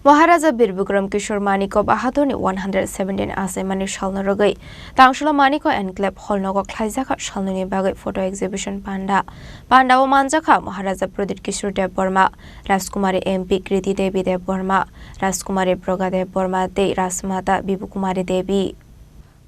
महाराजा बीर विक्रम किशोर मानिको बाहादुरनि 117 आसामानि सालनो रगै तांसुला मानिको enclave हलनगो ख्लाइजाखा सालनोनि बागै फटो exhibition पांडाओ मानजाखा महाराजा प्रदीप किशोर देव वर्मा, राजकुमारी MP कृति देवी देव वर्मा, राजकुमारी प्रगा देव वर्मा दे राजमाता बिबु कुमारी देवी।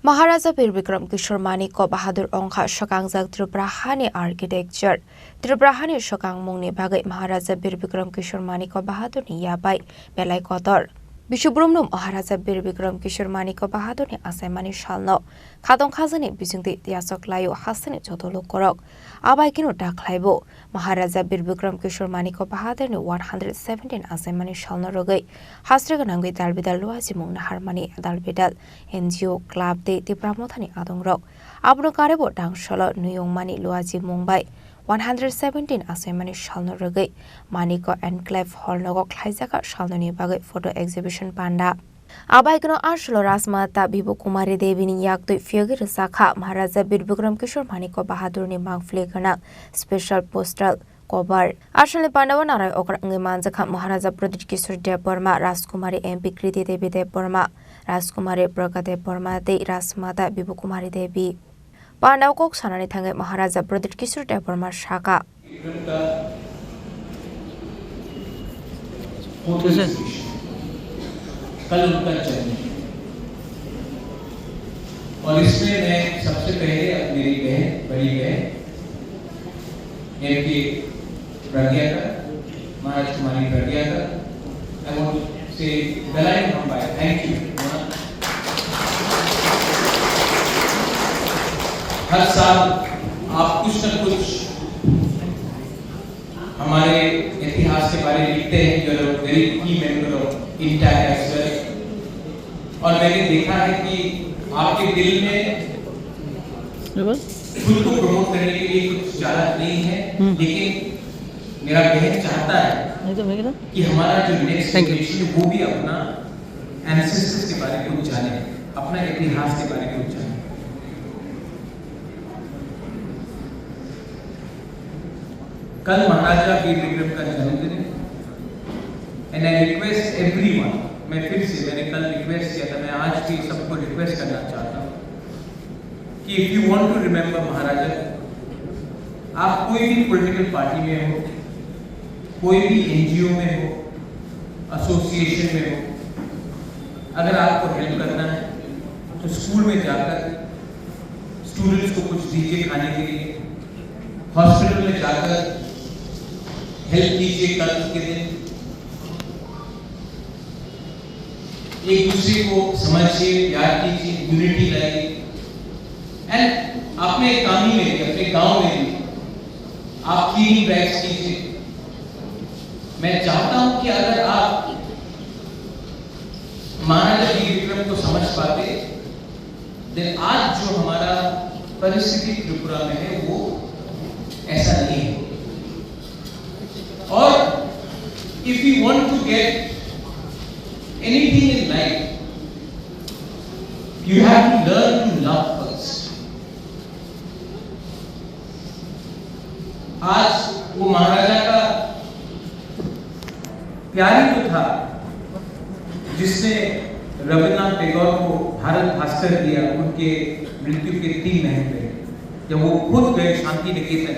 महाराजा बीर विक्रम किशोर मानिको बाहादुर अंखा शकांगजाक त्रिपुराहानि आर्किटेक्चर त्रिपुराहानि शकांग मुंनि बागै महाराजा बीर विक्रम किशोर मानिको बाहादुरनि याबाय बेलाय कतर बिशुब्रह्मनु महाराजा बीर विक्रम किशोर मानिको बाहादुरनि आसामानि सालनो खादं खाजनि बिजुंति यासक लायो हासनि जतलो करक आबायकिनो दाख्लायबो महाराजा बीर विक्रम किशोर मानिको बाहादुरनि 117 आसामानि सालनो रगै हास्रिगनांगै दालबिदाल लुवाजि मुं नाहारमानि दालबिदाल एनजिओ क्लाब दे तिप्रामथानि आदंरक आबनो कारेबो दांसल नुयंमानि लुवाजि मुंबाय 117 आसामानि सालनो रगै मानिको एनक्लेव हलनगो ख्लाइजाखा सालनोनि बागै फटो एक्जिबिशन पांडा आबायकनो आशलो राजमाता बिबु कुमारी देवीनि याक्तै फियगिर साखा महाराजा बीर विक्रम किशोर मानिको बाहादुरनि मांगफ्ले गना स्पेशल पोस्टल कवर आशले पांडव नाराय ओकरंगे मानजाखा महाराजा प्रदीप किशोर देव वर्मा, राजकुमारी एमपी कृति देवी देव वर्मा, राजकुमारी प्रगा देव वर्मा दे राजमाता बिबु कुमारी देवी। पांडाव को सानानि थांगे महाराजा प्रदीप किशोर देव वर्मा शाखा कल उनका जन्म और इसमें मैं सबसे पहले मेरी बहन बड़ी बहन एमपी प्रज्ञा का महाराजकुमारी प्रज्ञा का आई वांट टू से बधाई हम बाय थैंक यू। हर साल आप कुछ न कुछ हमारे इतिहास के बारे में लिखते हैं जो very key member of intact as well, और मैंने देखा है कि आपके दिल में खुद को प्रमोट करने के लिए कुछ ज्यादा नहीं है, लेकिन मेरा बहन चाहता है कि हमारा जो नेक्स्ट जनरेशन वो भी अपना एंसेस्टर्स के बारे में कुछ जाने, अपना इतिहास के बारे में कुछ जाने। कल महाराजा बीर विक्रम का जन्मदिन है एंड आई रिक्वेस्ट एवरीवन, मैं फिर से मैंने कल रिक्वेस्ट किया था, मैं आज भी सबको रिक्वेस्ट करना चाहता हूँ कि if you want to remember Maharaja, आप कोई भी पॉलिटिकल पार्टी में हो, कोई भी एनजीओ में हो, एसोसिएशन में हो, अगर आपको हेल्प करना है तो स्कूल में जाकर स्टूडेंट्स को कुछ दीजिए खाने के लिए, हॉस्पिटल में जाकर हेल्प कीजिए कल के दिन, एक दूसरे को समझिए, प्यार कीजिए, यूनिटी लाइए एंड अपने कामी में भी, अपने गांव में भी आप क्लीनिंग ड्राइव्स कीजिए। मैं चाहता हूं कि अगर आप महाराजा बीर विक्रम को समझ पाते, देन आज जो हमारा परिस्थिति त्रिपुरा में है वो ऐसा नहीं है। और if you want to get anything in life, you have to learn to love first. आज वो महाराजा का प्यार ही तो था जिसने रविन्द्रनाथ टैगोर को भारत भास्कर दिया उनके मृत्यु के 3 महीने पहले, जब वो खुद गए शांति निकेतन।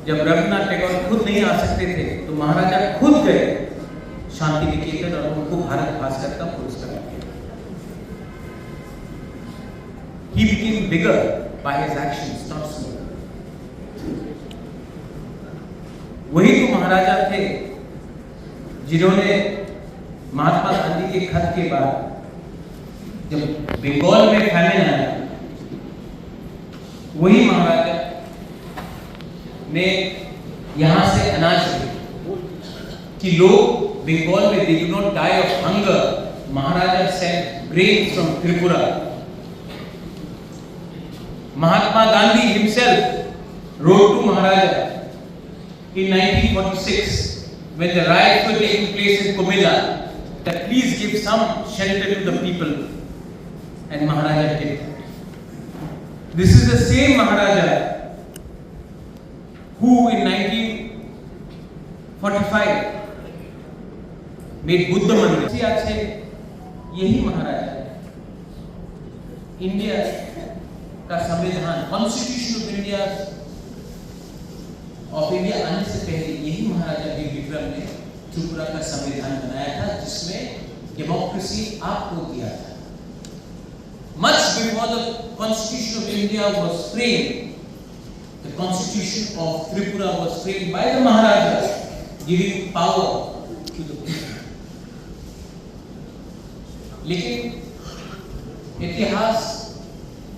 जब रविन्द्रनाथ टैगोर खुद नहीं आ सकते थे तो महाराजा खुद गए शांति निकेतन और उनको भारत भास्कर का पुरस्कार दिया। He became bigger by his actions, not smaller. वही तो महाराजा थे जिन्होंने महात्मा गांधी के खत के बाद जब बंगाल में फैमिन आया, वही महाराजा ने यहां से अनाज कि लोग बंगाल में they do not die of hunger. Maharaja sent grain from Tripura. Mahatma Gandhi himself wrote to Maharaja in 1946 when the riots were taking place in Comilla that please give some shelter to the people, and Maharaja did. This is the same Maharaja who in 1945 made Buddha मंदिर अच्छे यही महाराजा India का संविधान constitution of India आने से पहले यही महाराजा वीर विक्रम ने त्रिपुरा का संविधान बनाया था, जिसमें डेमोक्रेसी आपको दिया था। Much before the Constitution of India was framed, the Constitution of Tripura was framed by the Maharaja, giving power to the people. लेकिन इतिहास,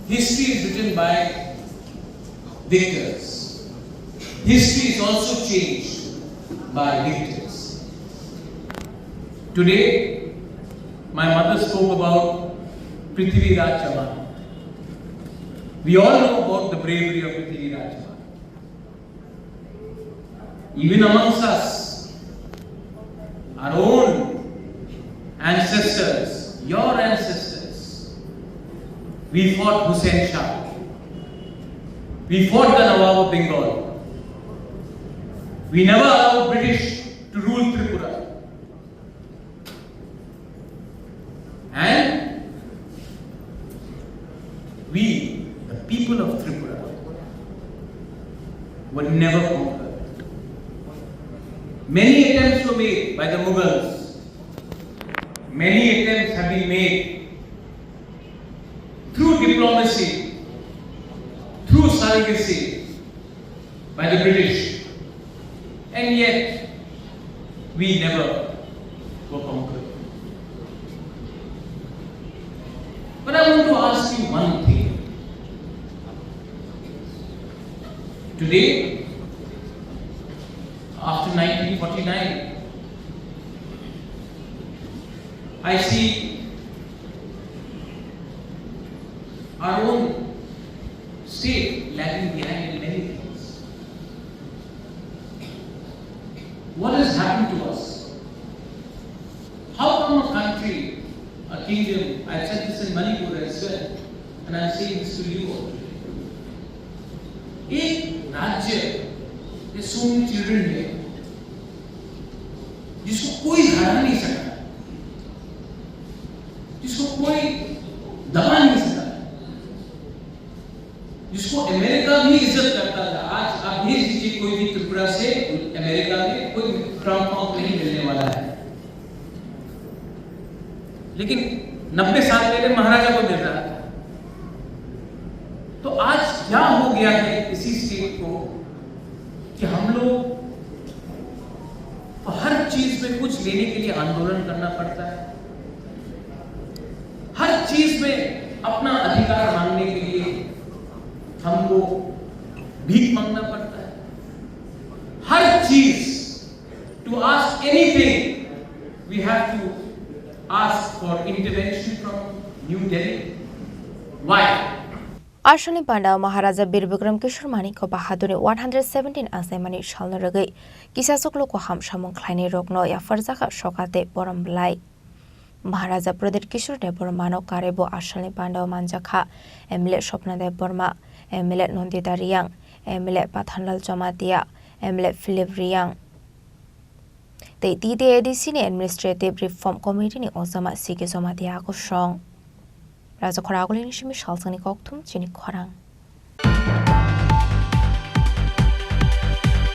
history is written by victors. History is also changed by victors. Today, my mother spoke about Prithviraj Chauhan. We all know about the bravery of Prithviraj Chauhan. Even amongst us, our own ancestors, your ancestors, we fought Hussain Shah. We fought the Nawab of Bengal. We never allowed British to rule Tripura. And we, the people of Tripura, were never conquered. Many attempts were made by the Mughals. Many attempts have been made through diplomacy, through surrogacy by the British. And yet, we never were conquered. But I want to ask you one thing. Today, after 1949, I see our own state lagging behind in many things. What has happened to us? How come a country, a kingdom, I said this in Manipur as well, and I'm saying this to you all. एक राज्य, there's so many children here, जिसको कोई हरा नहीं सकता, जिसको कोई दबा नहीं सकता, जिसको अमेरिका भी इज्जत करता था। आज आप भेज दीजिए कोई भी त्रिपुरा से अमेरिका में, कोई ट्रम्प नहीं मिलने वाला है। लेकिन 90 साल पहले महाराजा को मिल रहा था। तो आज क्या हो गया है इसी स्टेट को कि हम लोग हर चीज में कुछ लेने के लिए आंदोलन करना पड़ता है, हर चीज में अपना अधिकार मांगने के लिए हमको भीख मांगना पड़ता है, हर चीज, to ask anything we have to ask for intervention from New Delhi. Why? Ashani Panda Maharaja Bir Bikram Kishore Maniko Bahaduri 117 Asemani Shalnaragi Kisasuklo Ham Shamon Kleine Rogno Yafarzaka Shokate Boram Blai Maharaja Pradet Kishore de Bormano Karebo Ashani Panda Manjaka Emile Shopna de Borma Emile Nondita Riang Emile Pathanal Jamatia Emile Philip Riang The DDADC Administrative Reform Committee ni Osama Sige Somatia Ko Shong Raza Koragolin Shimi Shalsani Koktum Chini Korang